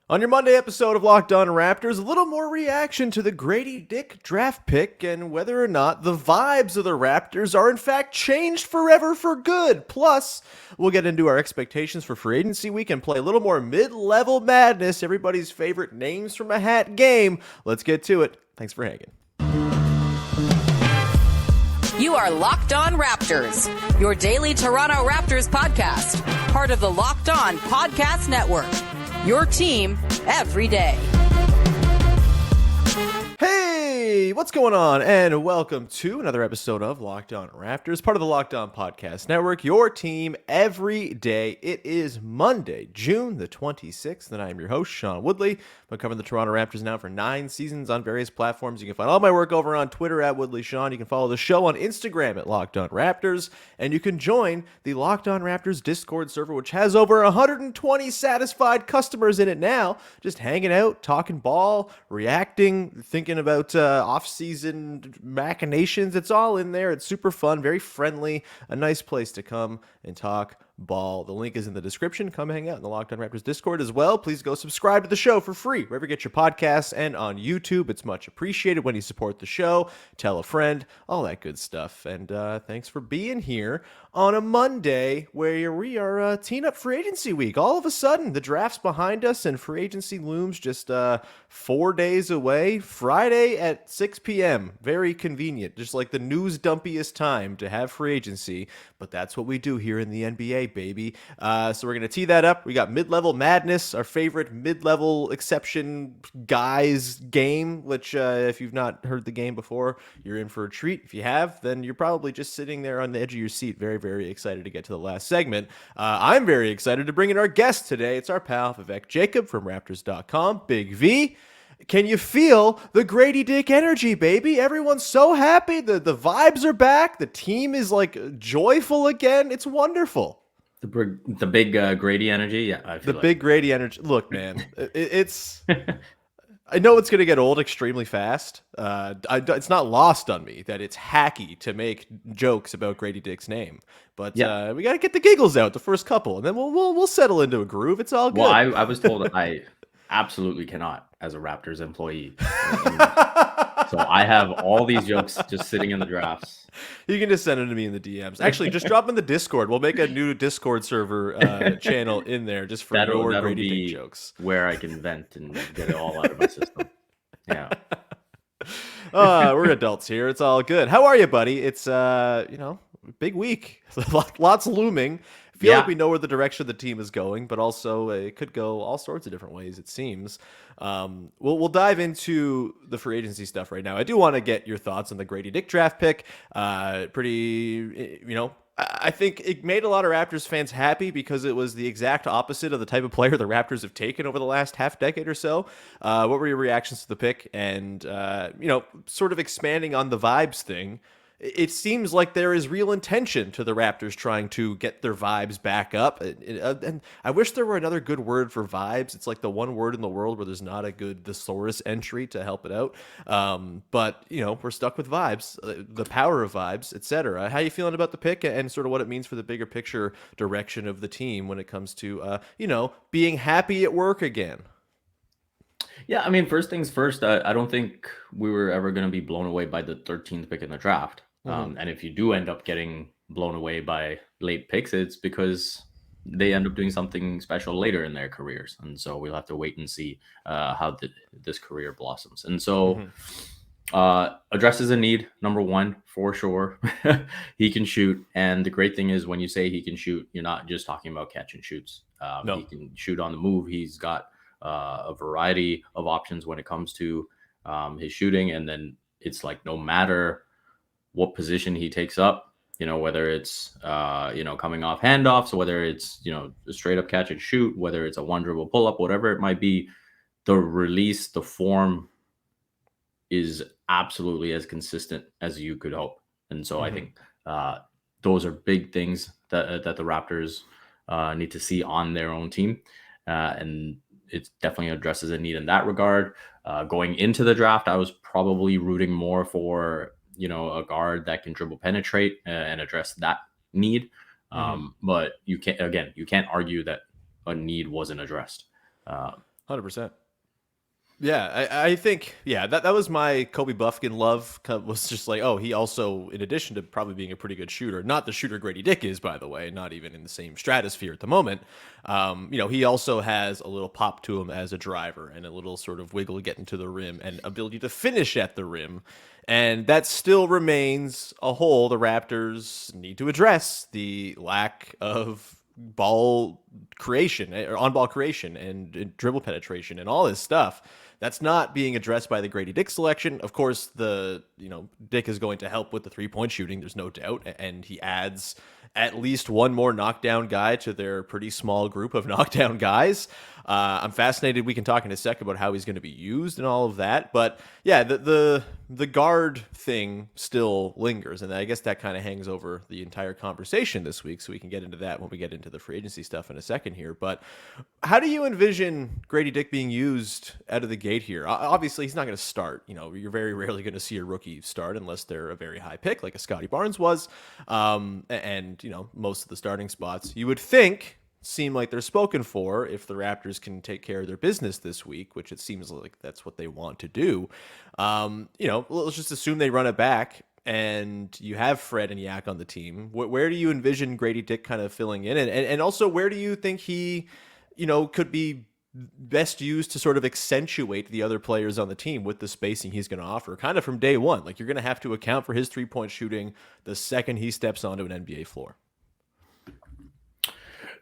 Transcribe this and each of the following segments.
On your Monday episode of Locked On Raptors, a little more reaction to the Grady Dick draft pick and whether or not the vibes of the Raptors are in fact changed forever for good. Plus, we'll get into our expectations for free agency week and play a little more mid-level madness, everybody's favorite names from a hat game. Let's get to it. Thanks for hanging. You are Locked On Raptors, your daily Toronto Raptors podcast, part of the Locked On Podcast Network. Your team every day. Hey, what's going on? And welcome to another episode of Locked On Raptors, part of the Locked On Podcast Network, your team every day. It is Monday, June the 26th, and I am your host, Sean Woodley. I've been covering the Toronto Raptors now for 9 seasons on various platforms. You can find all my work over on Twitter at WoodleySean. You can follow the show on Instagram at Locked On Raptors, and you can join the Locked On Raptors Discord server, which has over 120 satisfied customers in it now, just hanging out, talking ball, reacting, thinking about off-season machinations. It's all in there. It's super fun, very friendly, a nice place to come and talk ball. The link is in the description. Come hang out in the Locked On Raptors Discord as well. Please go subscribe to the show for free wherever you get your podcasts and on YouTube. It's much appreciated when you support the show. Tell a friend, all that good stuff. And thanks for being here on a Monday where we are teeing up free agency week. All of a sudden, the draft's behind us and free agency looms just 4 days away. Friday at 6 p.m. Very convenient. Just like the news dumpiest time to have free agency. But that's what we do here in the NBA, baby. So we're going to tee that up. We got Mid-Level Madness, our favorite mid-level exception guys game, which if you've not heard the game before, you're in for a treat. If you have, then you're probably just sitting there on the edge of your seat, very, very excited to get to the last segment. I'm very excited to bring in our guest today. It's our pal, Vivek Jacob from Raptors.com. Big V. Can you feel the Grady Dick energy, baby? Everyone's so happy. The vibes are back. The team is like joyful again. It's wonderful. The big Grady energy. Yeah, I feel the big Grady energy. Look, man, it's. I know it's going to get old extremely fast. It's not lost on me that it's hacky to make jokes about Grady Dick's name, but yeah. We got to get the giggles out the first couple, and then we'll settle into a groove. It's all good. Well, I was told I absolutely cannot as a Raptors employee. So I have all these jokes just sitting in the drafts. You can just send them to me in the DMs. Actually, just drop them in the Discord. We'll make a new Discord server channel in there just for your Grady Dick jokes. Where I can vent and get it all out of my system. Yeah. We're adults here. It's all good. How are you, buddy? It's big week. Lots looming. I feel like we know where the direction of the team is going, but also it could go all sorts of different ways, it seems. We'll dive into the free agency stuff right now. I do want to get your thoughts on the Grady Dick draft pick. I think it made a lot of Raptors fans happy because it was the exact opposite of the type of player the Raptors have taken over the last half decade or so. What were your reactions to the pick? And, sort of expanding on the vibes thing, it seems like there is real intention to the Raptors trying to get their vibes back up. And I wish there were another good word for vibes. It's like the one word in the world where there's not a good thesaurus entry to help it out. But, we're stuck with vibes, the power of vibes, etc. How are you feeling about the pick and sort of what it means for the bigger picture direction of the team when it comes to, being happy at work again? Yeah, I mean, first things first, I don't think we were ever going to be blown away by the 13th pick in the draft. And if you do end up getting blown away by late picks, it's because they end up doing something special later in their careers. And so we'll have to wait and see how this career blossoms. And so addresses a need, number one, for sure. He can shoot. And the great thing is when you say he can shoot, you're not just talking about catch and shoots. No. He can shoot on the move. He's got a variety of options when it comes to his shooting. And then it's like no matter what position he takes up, whether it's, coming off handoffs, whether it's, a straight up catch and shoot, whether it's a one dribble pull up, whatever it might be, the release, the form is absolutely as consistent as you could hope. And so I think those are big things that the Raptors need to see on their own team. And it definitely addresses a need in that regard. Going into the draft, I was probably rooting more for, a guard that can dribble penetrate and address that need. But you can't argue that a need wasn't addressed. 100%. Yeah, I think, that was my Kobe Buffkin love, was just like, oh, he also, in addition to probably being a pretty good shooter, not the shooter Grady Dick is, by the way, not even in the same stratosphere at the moment. He also has a little pop to him as a driver and a little sort of wiggle getting to the rim and ability to finish at the rim. And that still remains a hole the Raptors need to address, the lack of ball creation or on ball creation and dribble penetration and all this stuff. That's not being addressed by the Grady Dick selection. Of course, Dick is going to help with the 3-point shooting. There's no doubt. And he adds at least one more knockdown guy to their pretty small group of knockdown guys. I'm fascinated. We can talk in a second about how he's going to be used and all of that. But yeah, the guard thing still lingers. And I guess that kind of hangs over the entire conversation this week. So we can get into that when we get into the free agency stuff in a second here. But how do you envision Grady Dick being used out of the gate here? Obviously, he's not going to start. You're very rarely going to see a rookie start unless they're a very high pick, like a Scotty Barnes was. And most of the starting spots, you would think, seem like they're spoken for if the Raptors can take care of their business this week, which it seems like that's what they want to do. Let's just assume they run it back and you have Fred and Yak on the team. Where do you envision Grady Dick kind of filling in? And also, where do you think he, could be best used to sort of accentuate the other players on the team with the spacing he's going to offer kind of from day one? Like, you're going to have to account for his 3-point shooting the second he steps onto an NBA floor.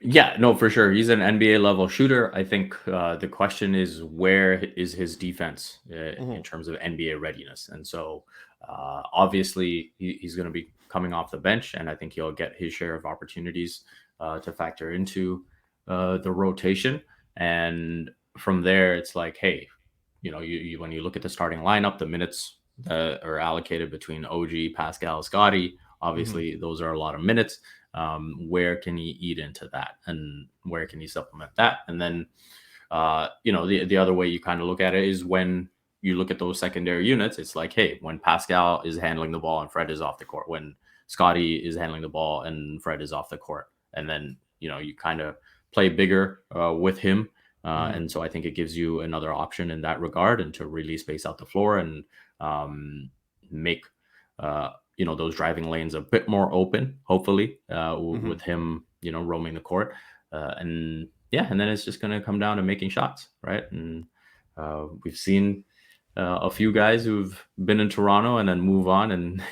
Yeah, no, for sure. He's an NBA level shooter. I think the question is, where is his defense in terms of NBA readiness? And so obviously he's going to be coming off the bench, and I think he'll get his share of opportunities to factor into the rotation. And from there, it's like, hey, you when you look at the starting lineup, the minutes are allocated between OG, Pascal, Scotty. Obviously, those are a lot of minutes. Where can he eat into that, and where can he supplement that? And then, the other way you kind of look at it is when you look at those secondary units, it's like, hey, when Pascal is handling the ball and Fred is off the court, when Scotty is handling the ball and Fred is off the court, and then, you kind of play bigger with him. And so I think it gives you another option in that regard, and to really space out the floor and make, those driving lanes a bit more open, hopefully, with him, roaming the court. And then it's just going to come down to making shots, right? And we've seen a few guys who've been in Toronto and then move on and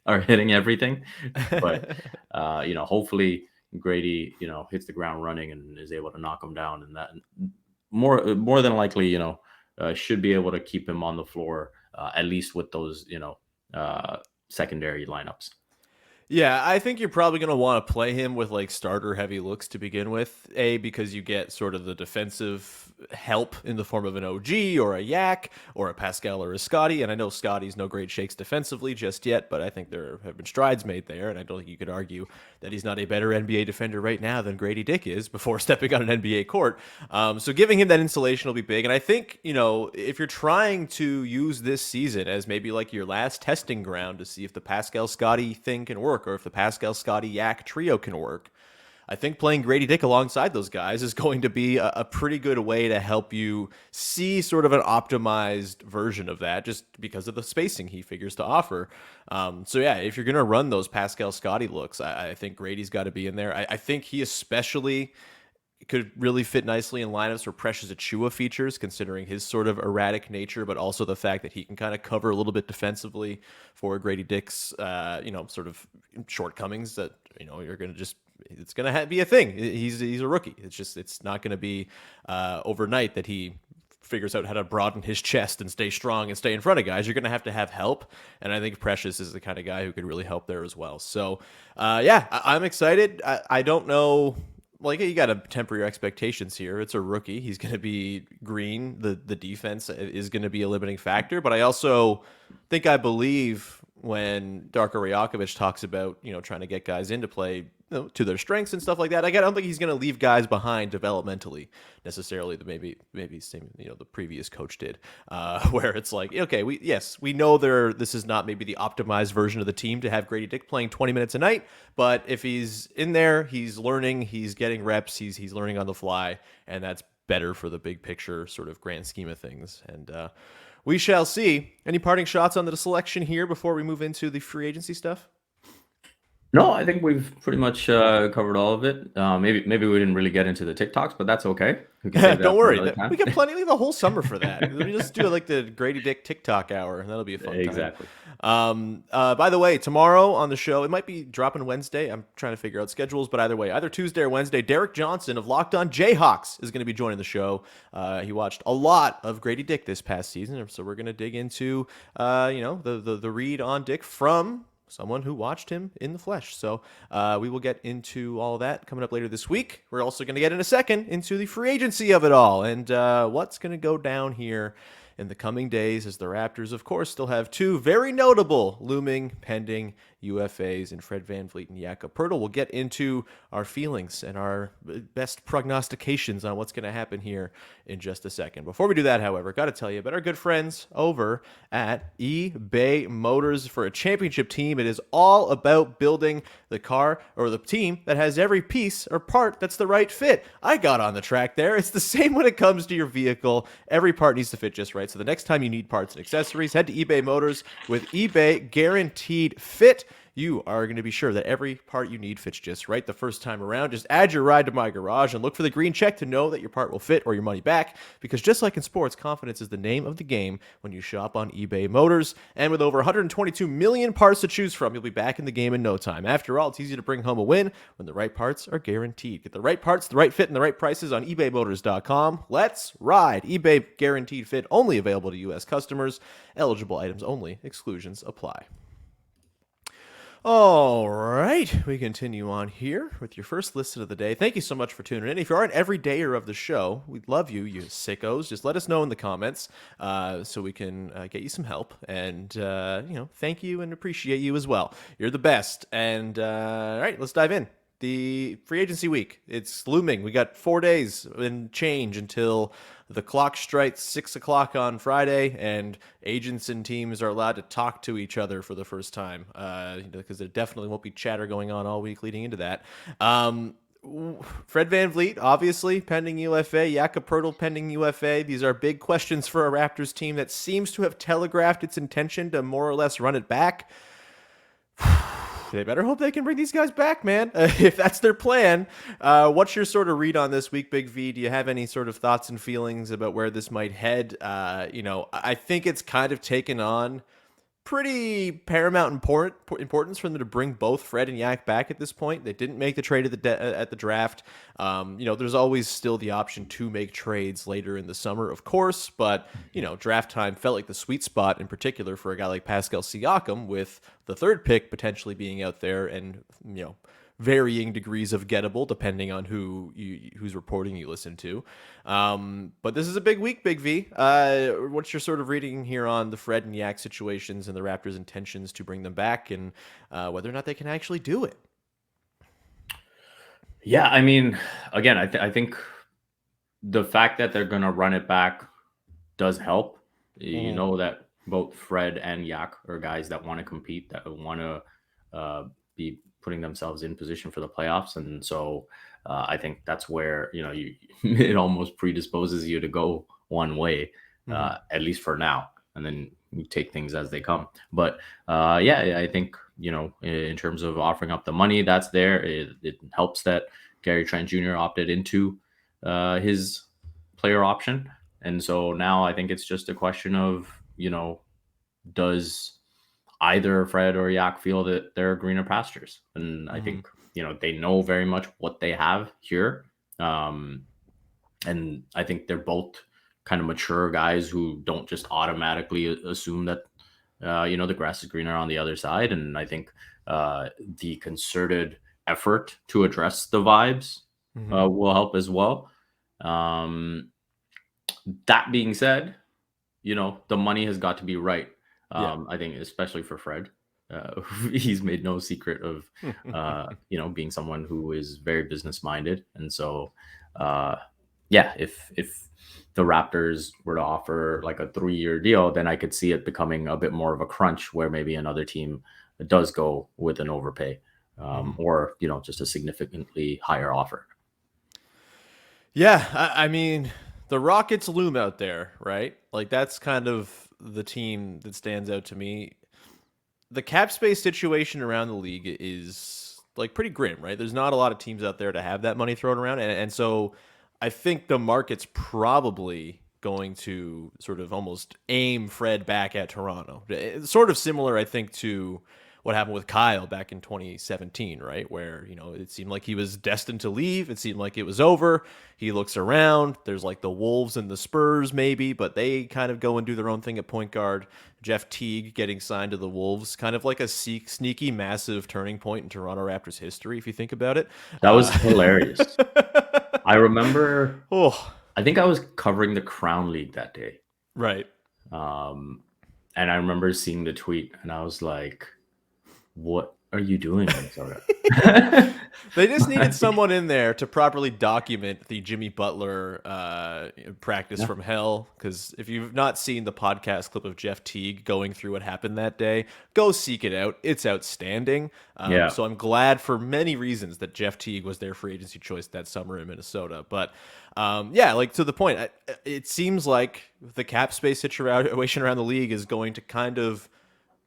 are hitting everything. But, hopefully Grady, hits the ground running and is able to knock him down. And that more than likely, should be able to keep him on the floor, at least with those, secondary lineups. Yeah, I think you're probably going to want to play him with like starter heavy looks to begin with, because you get sort of the defensive help in the form of an OG or a Yak or a Pascal or a Scotty. And I know Scotty's no great shakes defensively just yet, but I think there have been strides made there. And I don't think you could argue that he's not a better NBA defender right now than Grady Dick is before stepping on an NBA court. So giving him that insulation will be big. And I think, if you're trying to use this season as maybe like your last testing ground to see if the Pascal Scotty thing can work, or if the Pascal Scotty Yak trio can work, I think playing Grady Dick alongside those guys is going to be a pretty good way to help you see sort of an optimized version of that, just because of the spacing he figures to offer. If you're going to run those Pascal Scotty looks, I think Grady's got to be in there. I think he especially could really fit nicely in lineups where Precious Achiuwa features, considering his sort of erratic nature, but also the fact that he can kind of cover a little bit defensively for Grady Dick's, sort of shortcomings that, you're going to just, it's going to be a thing. He's a rookie. It's not going to be overnight that he figures out how to broaden his chest and stay strong and stay in front of guys. You're going to have help. And I think Precious is the kind of guy who could really help there as well. So, I'm excited. I don't know. Like, you got to temper your expectations here. It's a rookie. He's going to be green. The defense is going to be a limiting factor. But I also think I believe when Darko Rajakovic talks about, trying to get guys into play to their strengths and stuff like that. I don't think he's going to leave guys behind developmentally necessarily. Maybe same, the previous coach did, where it's like, okay, we know this is not maybe the optimized version of the team to have Grady Dick playing 20 minutes a night, but if he's in there, he's learning, he's getting reps, he's learning on the fly, and that's better for the big picture sort of grand scheme of things. And we shall see. Any parting shots on the selection here before we move into the free agency stuff? No, I think we've pretty much covered all of it. Maybe we didn't really get into the TikToks, but that's okay. We can save that Don't for worry. another time. We got plenty. We have the whole summer for that. We just do like the Grady Dick TikTok hour. That'll be a fun time. Exactly. By the way, tomorrow on the show, it might be dropping Wednesday. I'm trying to figure out schedules, but either way, either Tuesday or Wednesday, Derek Johnson of Locked On Jayhawks is going to be joining the show. He watched a lot of Grady Dick this past season, so we're going to dig into the read on Dick from someone who watched him in the flesh. So we will get into all that coming up later this week. We're also going to get in a second into the free agency of it all and what's going to go down here in the coming days as the Raptors, of course, still have two very notable looming pending UFAs in Fred VanVleet and Jakob. We'll get into our feelings and our best prognostications on what's going to happen here in just a second. Before we do that, however, got to tell you about our good friends over at eBay Motors. For a championship team, it is all about building the car or the team that has every piece or part that's the right fit. I got on the track there. It's the same when it comes to your vehicle. Every part needs to fit just right. So the next time you need parts and accessories, head to eBay Motors with eBay Guaranteed Fit. You are going to be sure that every part you need fits just right the first time around. Just add your ride to my garage and look for the green check to know that your part will fit or your money back. Because just like in sports, confidence is the name of the game when you shop on eBay Motors. And with over 122 million parts to choose from, you'll be back in the game in no time. After all, it's easy to bring home a win when the right parts are guaranteed. Get the right parts, the right fit, and the right prices on ebaymotors.com. Let's ride. eBay Guaranteed Fit, only available to U.S. customers. Eligible items only. Exclusions apply. All right, we continue on here with your first listen of the day. Thank you so much for tuning in. If you are an everydayer of the show, we'd love you sickos. Just let us know in the comments so we can get you some help. And, thank you and appreciate you as well. You're the best. And, all right, let's dive in. The free agency week, it's looming. We got 4 days and change until the clock strikes 6 o'clock on Friday, and agents and teams are allowed to talk to each other for the first time because there definitely won't be chatter going on all week leading into that. Fred VanVleet, obviously, pending UFA. Jakob Poeltl, pending UFA. These are big questions for a Raptors team that seems to have telegraphed its intention to more or less run it back. They better hope they can bring these guys back, man. If that's their plan. What's your sort of read on this week, Big V? Do you have any sort of thoughts and feelings about where this might head? I think it's kind of taken on pretty paramount importance for them to bring both Fred and Yak back at this point. They didn't make the trade at the draft. There's always still the option to make trades later in the summer, of course, but draft time felt like the sweet spot in particular for a guy like Pascal Siakam, with the third pick potentially being out there and varying degrees of gettable depending on who's reporting you listen to. But this is a big week, Big V. What's your sort of reading here on the Fred and Yak situations and the Raptors' intentions to bring them back and whether or not they can actually do it? Yeah, I mean, again, I think the fact that they're going to run it back does help. You know that both Fred and Yak are guys that want to compete, that want to be putting themselves in position for the playoffs. And so I think that's where, it almost predisposes you to go one way, at least for now. And then you take things as they come. But I think, in terms of offering up the money that's there, it helps that Gary Trent Jr. opted into his player option. And so now I think it's just a question of, does either Fred or Yak feel that they're greener pastures? And I think, they know very much what they have here. And I think they're both kind of mature guys who don't just automatically assume that, the grass is greener on the other side. And I think the concerted effort to address the vibes will help as well. That being said, the money has got to be right. I think especially for Fred, he's made no secret of, being someone who is very business minded. And so, if the Raptors were to offer like a 3-year deal, then I could see it becoming a bit more of a crunch where maybe another team does go with an overpay or, just a significantly higher offer. Yeah, I mean, the Rockets loom out there, right? Like that's kind of the team that stands out to me. The cap space situation around the league is like pretty grim, right? There's not a lot of teams out there to have that money thrown around, and so I think the market's probably going to sort of almost aim Fred back at Toronto. It's sort of similar, I think, to what happened with Kyle back in 2017, right? Where, it seemed like he was destined to leave. It seemed like it was over. He looks around. There's like the Wolves and the Spurs, maybe, but they kind of go and do their own thing at point guard. Jeff Teague getting signed to the Wolves, kind of like a sneaky, massive turning point in Toronto Raptors history, if you think about it. That was hilarious. I remember, Oh, I think I was covering the Crown League that day. right. And I remember seeing the tweet and I was like, what are you doing, Minnesota? They just needed someone in there to properly document the Jimmy Butler practice from hell. Because if you've not seen the podcast clip of Jeff Teague going through what happened that day, go seek it out. It's outstanding. Yeah. So I'm glad for many reasons that Jeff Teague was their free agency choice that summer in Minnesota. But yeah, like to the point, it seems like the cap space situation around the league is going to kind of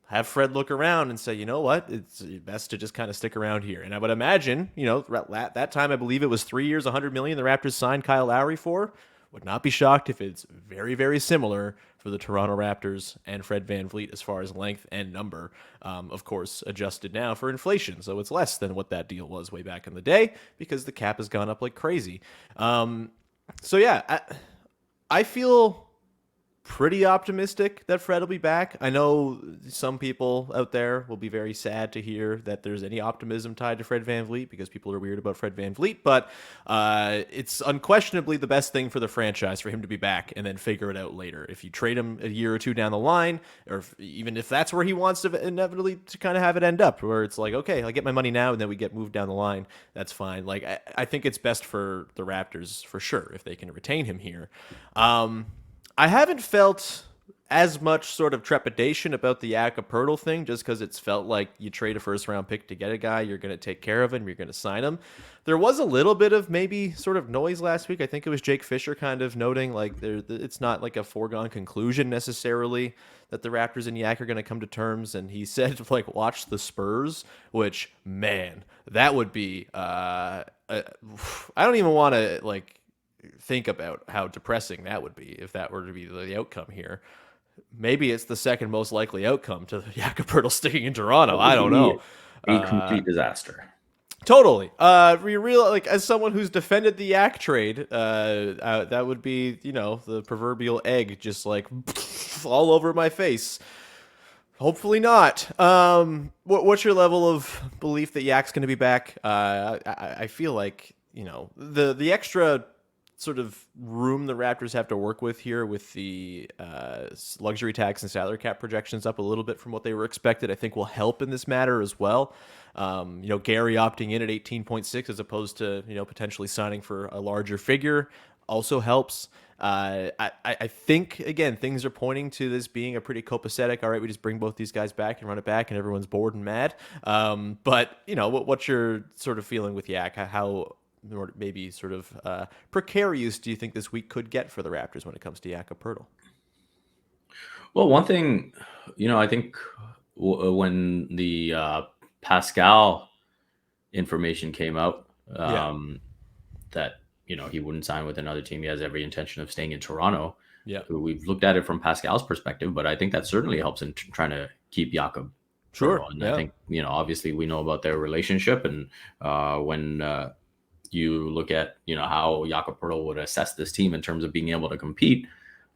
have Fred look around and say, you know what, it's best to just kind of stick around here. And I would imagine, at that time, I believe it was 3 years, $100 million the Raptors signed Kyle Lowry for. Would not be shocked if it's very, very similar for the Toronto Raptors and Fred VanVleet as far as length and number. Of course, adjusted now for inflation, so it's less than what that deal was way back in the day because the cap has gone up like crazy. So yeah, I feel pretty optimistic that Fred will be back. I know some people out there will be very sad to hear that there's any optimism tied to Fred VanVleet because people are weird about Fred VanVleet, but it's unquestionably the best thing for the franchise for him to be back and then figure it out later. If you trade him a year or two down the line, or even if that's where he wants to inevitably to kind of have it end up, where it's like, okay, I get my money now and then we get moved down the line, that's fine. Like, I think it's best for the Raptors for sure if they can retain him here. I haven't felt as much sort of trepidation about the Jakob thing just because it's felt like you trade a first-round pick to get a guy, you're going to take care of him, you're going to sign him. There was a little bit of maybe sort of noise last week. I think it was Jake Fisher kind of noting like it's not like a foregone conclusion necessarily that the Raptors and Yak are going to come to terms. And he said, like, watch the Spurs, which, man, that would be I don't even want to, like, think about how depressing that would be if that were to be the outcome here. Maybe it's the second most likely outcome to Jakob sticking in Toronto. I don't know. A complete disaster. Totally. Like as someone who's defended the Yak trade, that would be, the proverbial egg just like all over my face. Hopefully not. What's your level of belief that Yak's going to be back? I feel like, the extra sort of room the Raptors have to work with here with the luxury tax and salary cap projections up a little bit from what they were expected, I think will help in this matter as well. Gary opting in at 18.6 as opposed to, potentially signing for a larger figure also helps. I think, again, things are pointing to this being a pretty copacetic, all right, we just bring both these guys back and run it back and everyone's bored and mad. But, what's your sort of feeling with Yak? How or maybe sort of precarious do you think this week could get for the Raptors when it comes to Jakob? Well, one thing, I think when the Pascal information came out, that, he wouldn't sign with another team. He has every intention of staying in Toronto. Yeah. We've looked at it from Pascal's perspective, but I think that certainly helps in trying to keep Jakob. Sure. And I think, obviously we know about their relationship, and when you look at, how Jakob would assess this team in terms of being able to compete,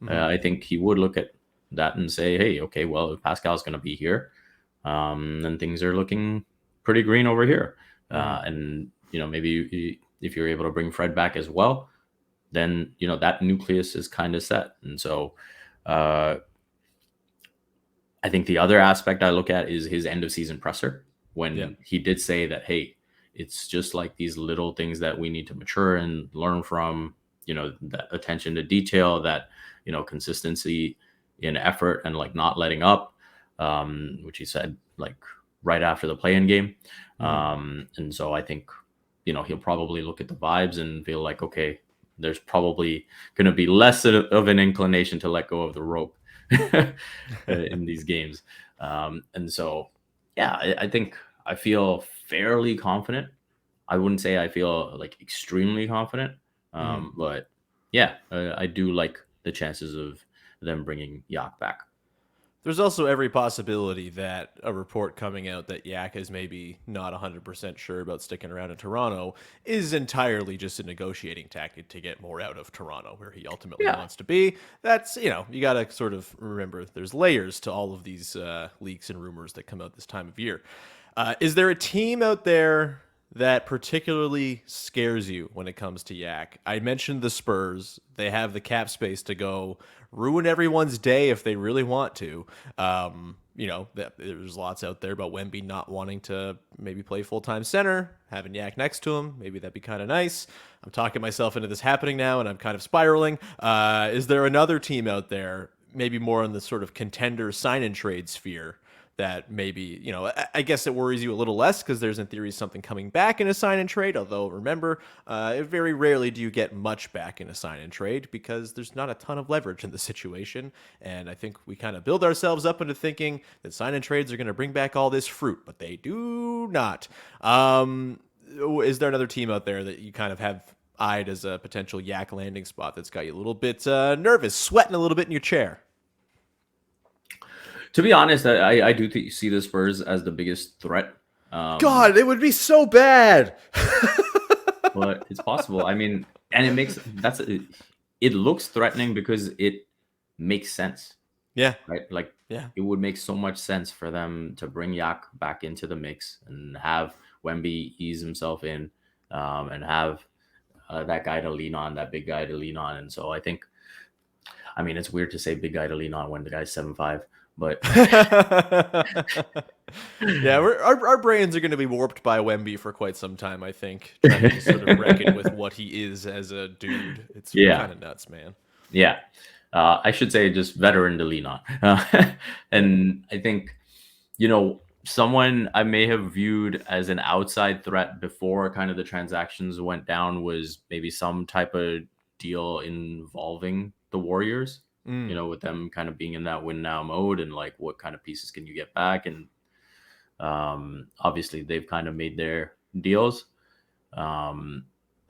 I think he would look at that and say, hey, okay, well, if Pascal's going to be here, then things are looking pretty green over here. And, maybe if you're able to bring Fred back as well, then, that nucleus is kind of set. And so I think the other aspect I look at is his end of season presser when he did say that, hey, it's just like these little things that we need to mature and learn from, that attention to detail, that, consistency in effort and like not letting up, which he said like right after the play-in game. And so I think, he'll probably look at the vibes and feel like, okay, there's probably going to be less of an inclination to let go of the rope in these games. And so, yeah, I think I feel fairly confident. I wouldn't say I feel like extremely confident, but yeah, I do like the chances of them bringing Yak back. There's also every possibility that a report coming out that Yak is maybe not 100% sure about sticking around in Toronto is entirely just a negotiating tactic to get more out of Toronto, where he ultimately Yeah. wants to be. That's, you got to sort of remember there's layers to all of these leaks and rumors that come out this time of year. Is there a team out there that particularly scares you when it comes to Yak? I mentioned the Spurs. They have the cap space to go ruin everyone's day if they really want to. There's lots out there about Wemby not wanting to maybe play full-time center, having Yak next to him. Maybe that'd be kind of nice. I'm talking myself into this happening now, and I'm kind of spiraling. Is there another team out there, maybe more in the sort of contender sign-and-trade sphere, that maybe, I guess it worries you a little less because there's in theory something coming back in a sign and trade. Although remember, very rarely do you get much back in a sign and trade because there's not a ton of leverage in the situation. And I think we kind of build ourselves up into thinking that sign and trades are going to bring back all this fruit, but they do not. Is there another team out there that you kind of have eyed as a potential Yak landing spot that's got you a little bit nervous, sweating a little bit in your chair? To be honest, I do see the Spurs as the biggest threat. God, it would be so bad. But it's possible. I mean, and it looks threatening because it makes sense. Yeah. Right. Like, yeah, it would make so much sense for them to bring Yak back into the mix and have Wemby ease himself in, and have that guy to lean on, that big guy to lean on. And so I think, I mean, it's weird to say big guy to lean on when the guy's 7'5". But yeah, our brains are going to be warped by Wemby for quite some time, I think, trying to sort of reckon with what he is as a dude. It's kind of nuts, man. Yeah. I should say just veteran to lean on. And I think, someone I may have viewed as an outside threat before kind of the transactions went down was maybe some type of deal involving the Warriors. With them kind of being in that win now mode and like what kind of pieces can you get back. And obviously they've kind of made their deals. Let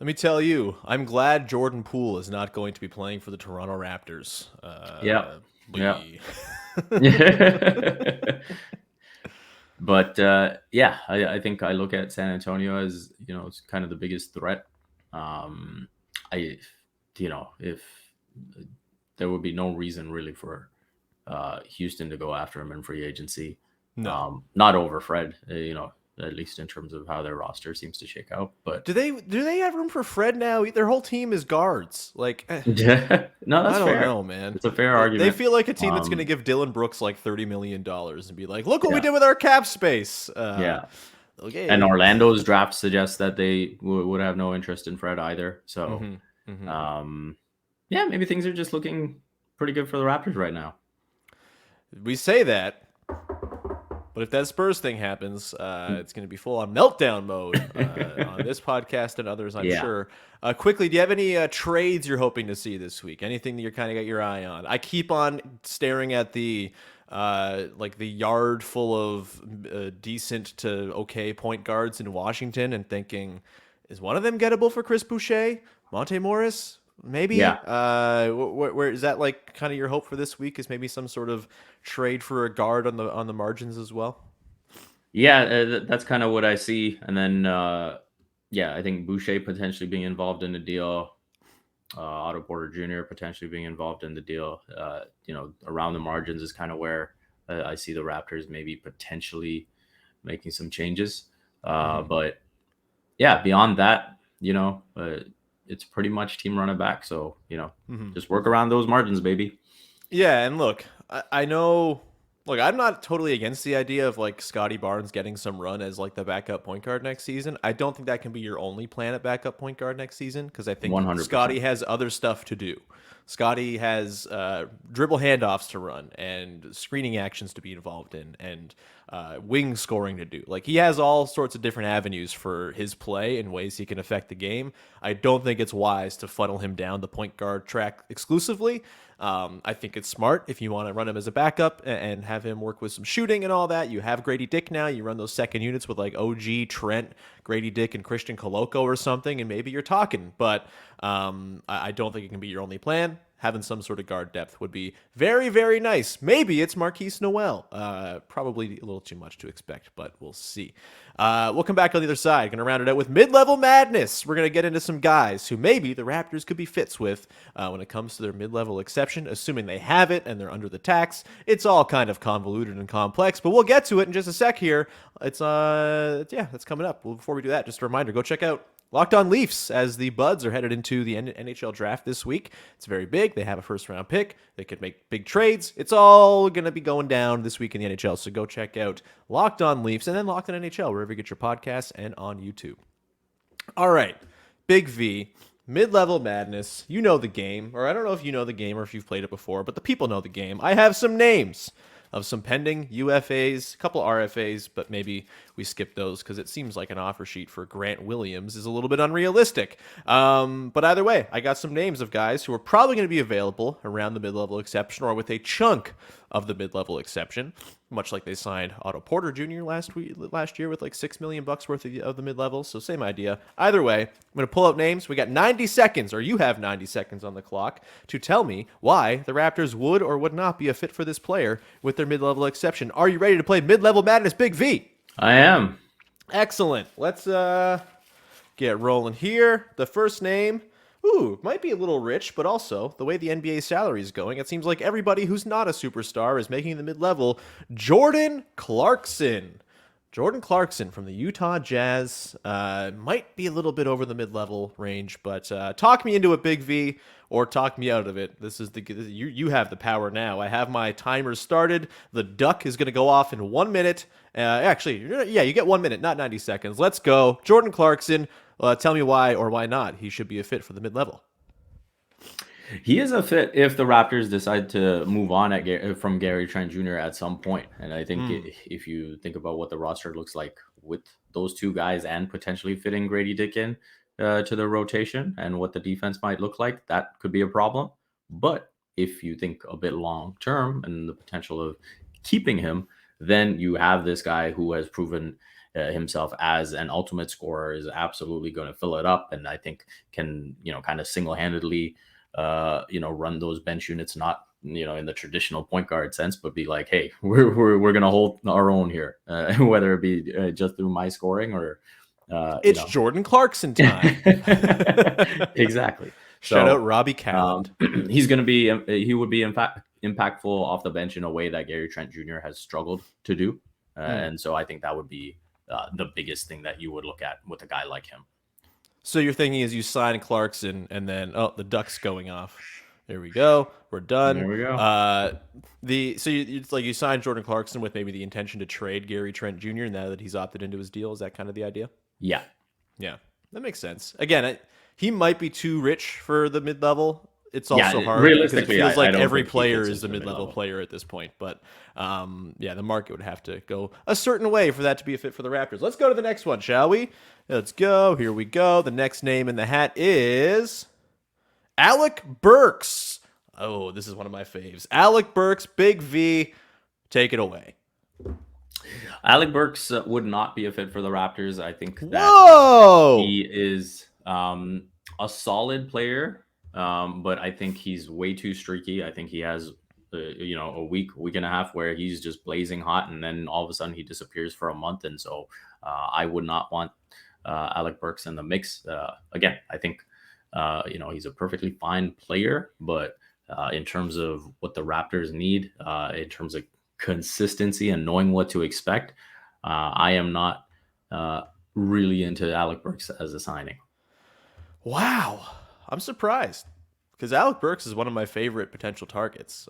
me tell you, I'm glad Jordan Poole is not going to be playing for the Toronto Raptors. But I think I look at San Antonio as, it's kind of the biggest threat. If there would be no reason really for Houston to go after him in free agency. No, not over Fred, at least in terms of how their roster seems to shake out. But do they have room for Fred now? Their whole team is guards. Like, no, that's I don't fair. know, man. It's a fair argument. They feel like a team that's going to give Dylan Brooks like $30 million and be like, look what we did with our cap space. Okay. And Orlando's draft suggests that they would have no interest in Fred either. So, maybe things are just looking pretty good for the Raptors right now. We say that, but if that Spurs thing happens, it's going to be full on meltdown mode on this podcast and others, I'm sure. Quickly, do you have any trades you're hoping to see this week? Anything that you're kind of got your eye on? I keep on staring at the yard full of decent to okay point guards in Washington and thinking, is one of them gettable for Chris Boucher? Monte Morris? Maybe. Yeah. Where is that like kind of your hope for this week? Is maybe some sort of trade for a guard on the margins as well? Yeah, that's kind of what I see. And then I think Boucher potentially being involved in the deal, Otto Porter Jr. potentially being involved in the deal. Around the margins is kind of where I see the Raptors maybe potentially making some changes. But yeah, beyond that, it's pretty much team running back. So, just work around those margins, baby. Yeah. And look, I know, I'm not totally against the idea of like Scotty Barnes getting some run as like the backup point guard next season. I don't think that can be your only plan at backup point guard next season, because I think 100%. Scotty has other stuff to do. Scotty has dribble handoffs to run and screening actions to be involved in and wing scoring to do. Like, he has all sorts of different avenues for his play and ways he can affect the game. I don't think it's wise to funnel him down the point guard track exclusively. I think it's smart if you want to run him as a backup and have him work with some shooting and all that. You have Grady Dick now. You run those second units with like OG, Trent, Grady Dick, and Christian Koloko or something, and maybe you're talking. But I don't think it can be your only plan. Having some sort of guard depth would be very, very nice. Maybe it's Marquise Noel. Probably a little too much to expect, but we'll see. We'll come back on the other side. Going to round it out with mid-level madness. We're going to get into some guys who maybe the Raptors could be fits with when it comes to their mid-level exception, assuming they have it and they're under the tax. It's all kind of convoluted and complex, but we'll get to it in just a sec here. It's that's coming up. Well, before we do that, just a reminder, go check out Locked On Leafs, as the Buds are headed into the NHL draft this week. It's very big. They have a first-round pick. They could make big trades. It's all going to be going down this week in the NHL, so go check out Locked On Leafs and then Locked On NHL, wherever you get your podcasts and on YouTube. All right, Big V, mid-level madness. You know the game, or I don't know if you know the game or if you've played it before, but the people know the game. I have some names of some pending UFAs, a couple RFAs, but maybe we skip those because it seems like an offer sheet for Grant Williams is a little bit unrealistic. But either way, I got some names of guys who are probably going to be available around the mid-level exception or with a chunk of the mid-level exception, much like they signed Otto Porter Jr. last year with like $6 million worth of the mid-level. So same idea. Either way, I'm going to pull out names. We got 90 seconds, or you have 90 seconds on the clock to tell me why the Raptors would or would not be a fit for this player with their mid-level exception. Are you ready to play mid-level madness, Big V? I am. Excellent. Let's get rolling here. The first name, might be a little rich, but also the way the NBA salary is going, it seems like everybody who's not a superstar is making the mid-level. Jordan Clarkson. Jordan Clarkson from the Utah Jazz might be a little bit over the mid-level range, but talk me into it, Big V, or talk me out of it. You have the power now. I have my timer started. The duck is going to go off in 1 minute. You get 1 minute, not 90 seconds. Let's go. Jordan Clarkson, tell me why or why not he should be a fit for the mid-level. He is a fit if the Raptors decide to move on from Gary Trent Jr. at some point. And I think if you think about what the roster looks like with those two guys and potentially fitting Grady Dick in to the rotation and what the defense might look like, that could be a problem. But if you think a bit long term and the potential of keeping him, then you have this guy who has proven himself as an ultimate scorer, is absolutely going to fill it up. And I think can, kind of single-handedly run those bench units, not, in the traditional point guard sense, but be like, hey, we're going to hold our own here, whether it be just through my scoring or it's Jordan Clarkson time. Exactly. Shout out Robbie Cowland. He would be impactful off the bench in a way that Gary Trent Jr. has struggled to do. And so I think that would be the biggest thing that you would look at with a guy like him. So your thinking is you sign Clarkson and then the duck's going off. There we go. We're done. There we go. It's like you signed Jordan Clarkson with maybe the intention to trade Gary Trent Jr. now that he's opted into his deal. Is that kind of the idea? Yeah. Yeah, that makes sense. Again, he might be too rich for the mid-level. It's also hard because it feels like every player is a mid-level player at this point. But the market would have to go a certain way for that to be a fit for the Raptors. Let's go to the next one, shall we? Let's go. Here we go. The next name in the hat is Alec Burks. Oh, this is one of my faves. Alec Burks, Big V, take it away. Alec Burks would not be a fit for the Raptors. I think that he is a solid player. But I think he's way too streaky. I think he has, a week and a half where he's just blazing hot, and then all of a sudden he disappears for a month. And so I would not want Alec Burks in the mix. Again, I think, he's a perfectly fine player, but in terms of what the Raptors need, in terms of consistency and knowing what to expect, I am not really into Alec Burks as a signing. Wow. I'm surprised because Alec Burks is one of my favorite potential targets.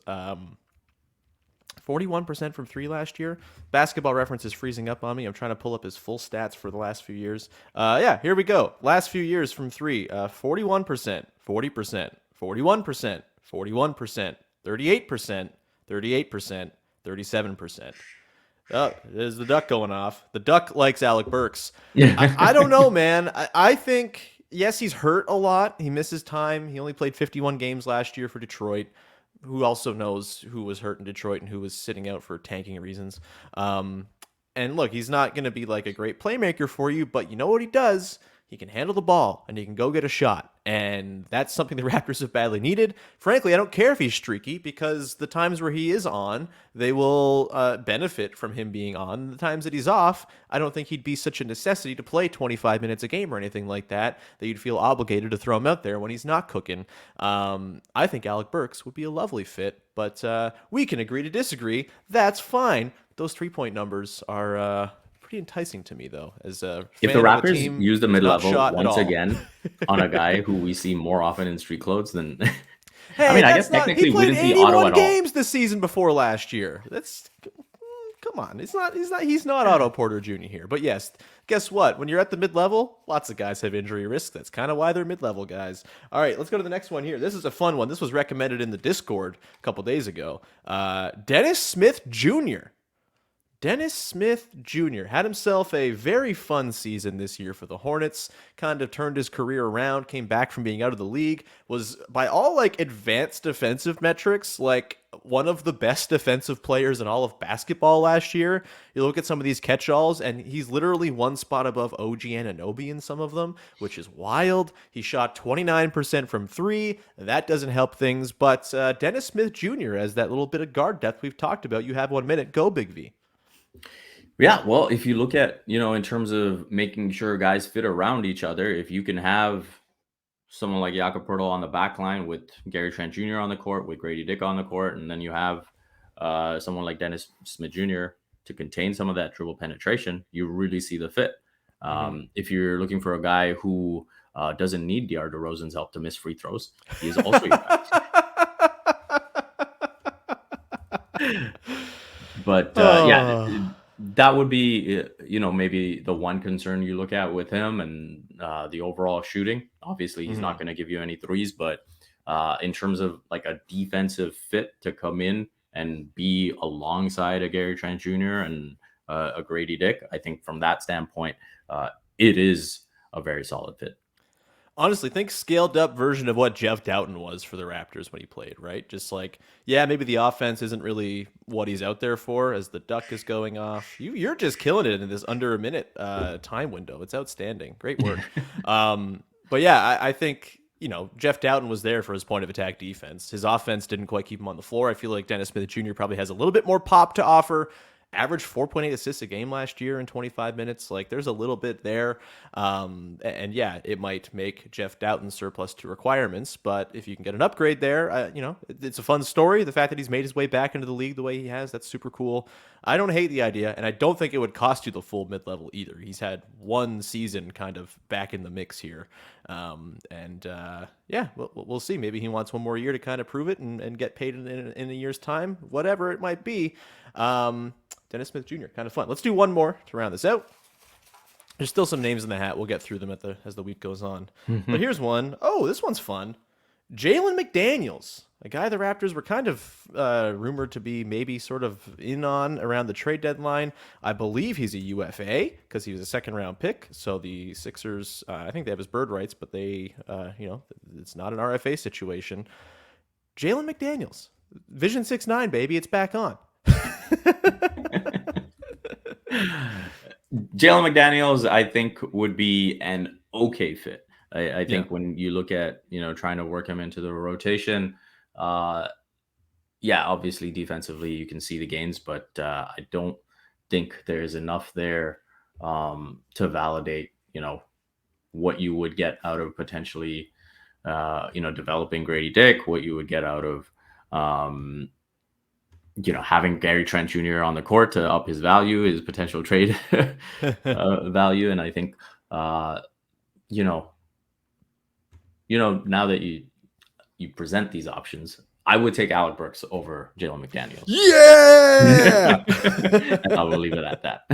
41% from three last year. Basketball Reference is freezing up on me. I'm trying to pull up his full stats for the last few years. Here we go. Last few years from three, 41%, 40%, 41%, 41%, 38%, 38%, 37%. Oh, there's the duck going off. The duck likes Alec Burks. I don't know, man. I think, yes, he's hurt a lot. He misses time. He only played 51 games last year for Detroit. Who also knows who was hurt in Detroit and who was sitting out for tanking reasons. And look, he's not going to be like a great playmaker for you, but you know what he does? He can handle the ball and he can go get a shot. And that's something the Raptors have badly needed. Frankly, I don't care if he's streaky because the times where he is on, they will benefit from him being on. The times that he's off, I don't think he'd be such a necessity to play 25 minutes a game or anything like that, that you'd feel obligated to throw him out there when he's not cooking. I think Alec Burks would be a lovely fit, but we can agree to disagree. That's fine. Those 3-point numbers are pretty enticing to me, though. As a if the Raptors use the mid-level once again on a guy who we see more often in street clothes than, hey, I mean, I guess technically we didn't see Otto at all. Games this season before last year. That's come on. He's not Otto Porter Jr. here. But yes, guess what? When you're at the mid-level, lots of guys have injury risk. That's kind of why they're mid-level guys. All right, let's go to the next one here. This is a fun one. This was recommended in the Discord a couple days ago. Dennis Smith Jr. Dennis Smith Jr. had himself a very fun season this year for the Hornets, kind of turned his career around, came back from being out of the league, was by all like advanced defensive metrics, like one of the best defensive players in all of basketball last year. You look at some of these catch-alls and he's literally one spot above OG Anunoby in some of them, which is wild. He shot 29% from three. That doesn't help things, but Dennis Smith Jr. as that little bit of guard depth we've talked about. You have 1 minute. Go, Big V. Yeah, well, if you look at, in terms of making sure guys fit around each other, if you can have someone like Jakob on the back line with Gary Trent Jr. on the court, with Grady Dick on the court, and then you have someone like Dennis Smith Jr. to contain some of that dribble penetration, you really see the fit. If you're looking for a guy who doesn't need DeAndre DeRozan's help to miss free throws, he is also your guy. But yeah, that would be, maybe the one concern you look at with him and the overall shooting. Obviously, he's not going to give you any threes, but in terms of like a defensive fit to come in and be alongside a Gary Trent Jr. and a Grady Dick, I think from that standpoint, it is a very solid fit. Honestly, think scaled up version of what Jeff Doughton was for the Raptors when he played, right? Just like, yeah, maybe the offense isn't really what he's out there for as the duck is going off. You're just killing it in this under a minute time window. It's outstanding. Great work. But yeah, I think, Jeff Doughton was there for his point of attack defense. His offense didn't quite keep him on the floor. I feel like Dennis Smith Jr. probably has a little bit more pop to offer. Averaged 4.8 assists a game last year in 25 minutes. Like, there's a little bit there. And yeah, it might make Jeff Doughton surplus to requirements, but if you can get an upgrade there, it's a fun story. The fact that he's made his way back into the league the way he has, that's super cool. I don't hate the idea, and I don't think it would cost you the full mid-level either. He's had one season kind of back in the mix here. Yeah, we'll see. Maybe he wants one more year to kind of prove it and get paid in a year's time, whatever it might be. Dennis Smith Jr., kind of fun. Let's do one more to round this out. There's still some names in the hat. We'll get through them as the week goes on. But here's one. Oh, this one's fun. Jalen McDaniels, a guy the Raptors were kind of rumored to be maybe sort of in on around the trade deadline. I believe he's a UFA because he was a second-round pick. So the Sixers, I think they have his bird rights, but they, it's not an RFA situation. Jalen McDaniels, Vision 6'9", baby, it's back on. Jalen McDaniels, I think, would be an okay fit. I think when you look at, trying to work him into the rotation, obviously defensively you can see the gains, but I don't think there's enough there to validate, what you would get out of potentially, developing Grady Dick, what you would get out of, having Gary Trent Jr. on the court to up his value, his potential trade value. And I think, now that you present these options, I would take Alec Burks over Jalen McDaniels. Yeah! And I will leave it at that.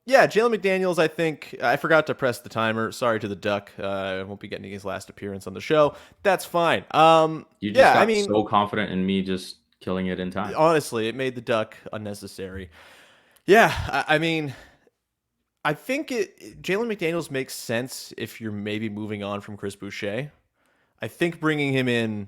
Yeah, Jalen McDaniels, I think, I forgot to press the timer. Sorry to the Duck. I won't be getting his last appearance on the show. That's fine. You just Yeah, I got mean, so confident in me just killing it in time. honestly, it made the Duck unnecessary. Yeah, I mean, I think Jalen McDaniels makes sense if you're maybe moving on from Chris Boucher. I think bringing him in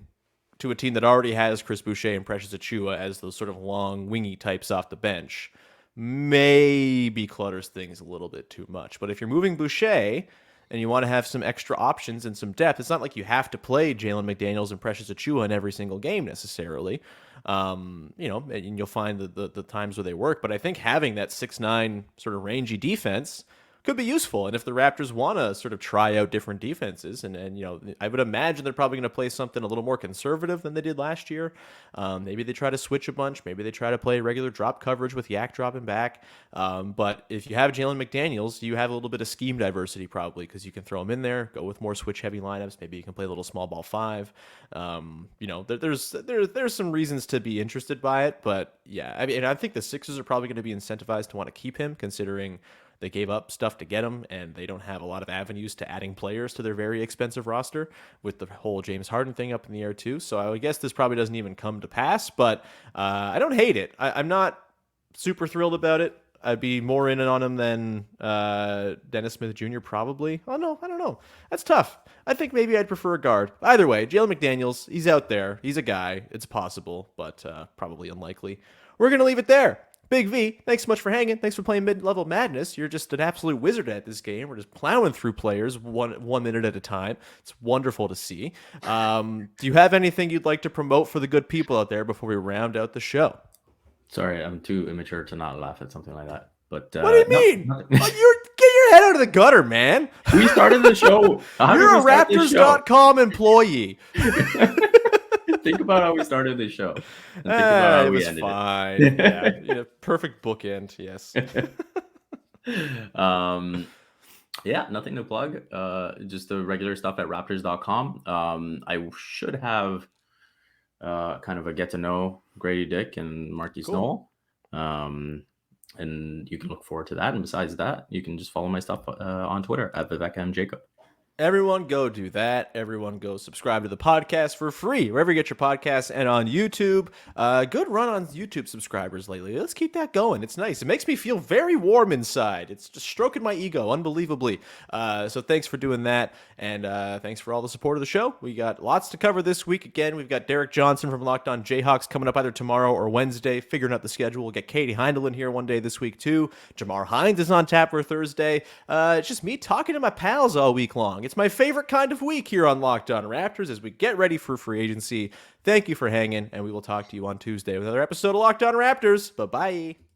to a team that already has Chris Boucher and Precious Achua as those sort of long, wingy types off the bench maybe clutters things a little bit too much. But if you're moving Boucher and you want to have some extra options and some depth, it's not like you have to play Jalen McDaniels and Precious Achua in every single game necessarily. And you'll find the times where they work. But I think having that 6'9" sort of rangy defense could be useful. And if the Raptors want to sort of try out different defenses, and I would imagine they're probably going to play something a little more conservative than they did last year. Maybe they try to switch a bunch. Maybe they try to play regular drop coverage with Yak dropping back. But if you have Jalen McDaniels, you have a little bit of scheme diversity probably because you can throw him in there, go with more switch heavy lineups. Maybe you can play a little small ball 5. There's some reasons to be interested by it. But yeah, I mean, I think the Sixers are probably going to be incentivized to want to keep him considering they gave up stuff to get him, and they don't have a lot of avenues to adding players to their very expensive roster with the whole James Harden thing up in the air too. So I guess this probably doesn't even come to pass, but I don't hate it. I'm not super thrilled about it. I'd be more in on him than Dennis Smith Jr. probably. Oh, no, I don't know. That's tough. I think maybe I'd prefer a guard. Either way, Jalen McDaniels, he's out there. He's a guy. It's possible, but probably unlikely. We're going to leave it there. Big V, thanks so much for hanging. Thanks for playing Mid-Level Madness. You're just an absolute wizard at this game. We're just plowing through players one minute at a time. It's wonderful to see. Do you have anything you'd like to promote for the good people out there before we round out the show? Sorry, I'm too immature to not laugh at something like that. But what do you mean? Get your head out of the gutter, man. We started the show. You're a Raptors.com employee. Think about how we started this show. And think about how we ended fine. Yeah, perfect bookend. Yes. Nothing to plug. Just the regular stuff at Raptors.com. I should have kind of a get to know Grady Dick and Marquis Snow. And you can look forward to that. And besides that, you can just follow my stuff on Twitter at Vivek Jacob. Everyone go do that. Everyone go subscribe to the podcast for free, wherever you get your podcasts, and on YouTube. Good run on YouTube subscribers lately. Let's keep that going. It's nice. It makes me feel very warm inside. It's just stroking my ego unbelievably. So thanks for doing that, and thanks for all the support of the show. We got lots to cover this week. Again, we've got Derek Johnson from Locked On Jayhawks coming up either tomorrow or Wednesday, figuring out the schedule. We'll get Katie Heindel in here one day this week too. Jamar Hines is on tap for Thursday. It's just me talking to my pals all week long. It's my favorite kind of week here on Locked On Raptors as we get ready for free agency. Thank you for hanging, and we will talk to you on Tuesday with another episode of Locked On Raptors. Bye-bye.